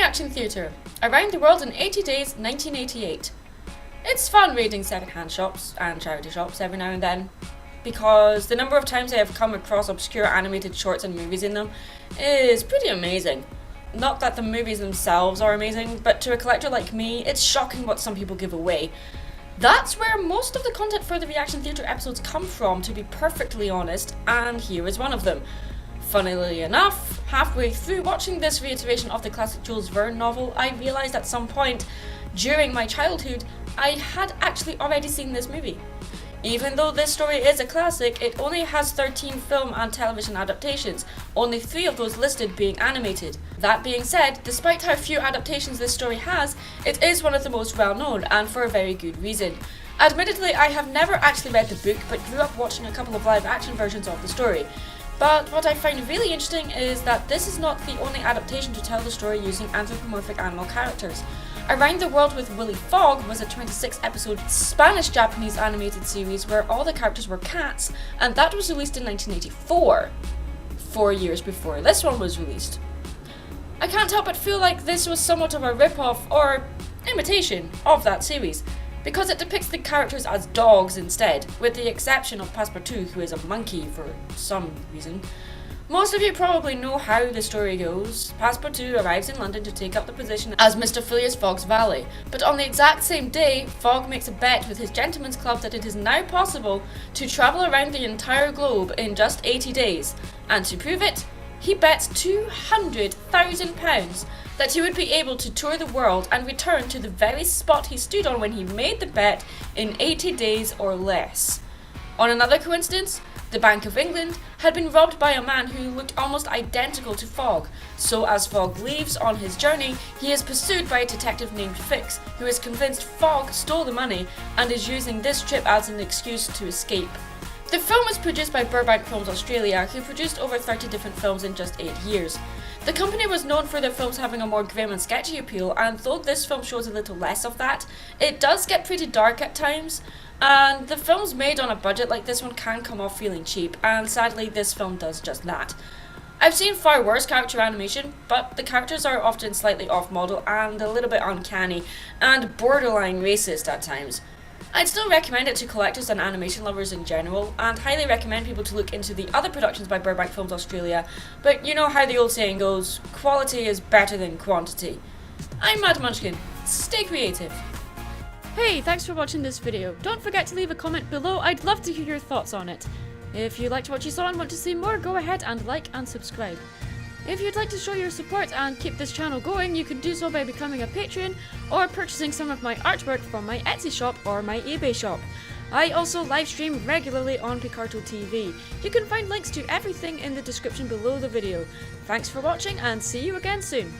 Reaction Theatre, around the world in 80 days, 1988. It's fun raiding second-hand shops and charity shops every now and then, because the number of times I have come across obscure animated shorts and movies in them is pretty amazing. Not that the movies themselves are amazing, but to a collector like me, it's shocking what some people give away. That's where most of the content for the Reaction Theatre episodes come from, to be perfectly honest, and here is one of them. Funnily enough, halfway through watching this reiteration of the classic Jules Verne novel, I realised at some point during my childhood I had actually already seen this movie. Even though this story is a classic, it only has 13 film and television adaptations, only 3 of those listed being animated. That being said, despite how few adaptations this story has, it is one of the most well known, and for a very good reason. Admittedly, I have never actually read the book, but grew up watching a couple of live action versions of the story. But what I find really interesting is that this is not the only adaptation to tell the story using anthropomorphic animal characters. Around the World with Willy Fogg was a 26-episode Spanish-Japanese animated series where all the characters were cats, and that was released in 1984, 4 years before this one was released. I can't help but feel like this was somewhat of a rip-off or imitation of that series, because it depicts the characters as dogs instead, with the exception of Passepartout, who is a monkey for some reason. Most of you probably know how the story goes. Passepartout arrives in London to take up the position as Mr. Phileas Fogg's valet, but on the exact same day, Fogg makes a bet with his gentlemen's club that it is now possible to travel around the entire globe in just 80 days, and to prove it, he bets £200,000 that he would be able to tour the world and return to the very spot he stood on when he made the bet in 80 days or less. On another coincidence, the Bank of England had been robbed by a man who looked almost identical to Fogg, so as Fogg leaves on his journey, he is pursued by a detective named Fix, who is convinced Fogg stole the money and is using this trip as an excuse to escape. The film was produced by Burbank Films Australia, who produced over 30 different films in just 8 years. The company was known for their films having a more grim and sketchy appeal, and though this film shows a little less of that, it does get pretty dark at times, and the films made on a budget like this one can come off feeling cheap, and sadly this film does just that. I've seen far worse character animation, but the characters are often slightly off-model and a little bit uncanny, and borderline racist at times. I'd still recommend it to collectors and animation lovers in general, and highly recommend people to look into the other productions by Burbank Films Australia, but you know how the old saying goes, quality is better than quantity. I'm Mad Munchkin, stay creative. Hey, thanks for watching this video. Don't forget to leave a comment below, I'd love to hear your thoughts on it. If you liked what you saw and want to see more, go ahead and like and subscribe. If you'd like to show your support and keep this channel going, you can do so by becoming a patron or purchasing some of my artwork from my Etsy shop or my eBay shop. I also live stream regularly on Picarto TV. You can find links to everything in the description below the video. Thanks for watching and see you again soon.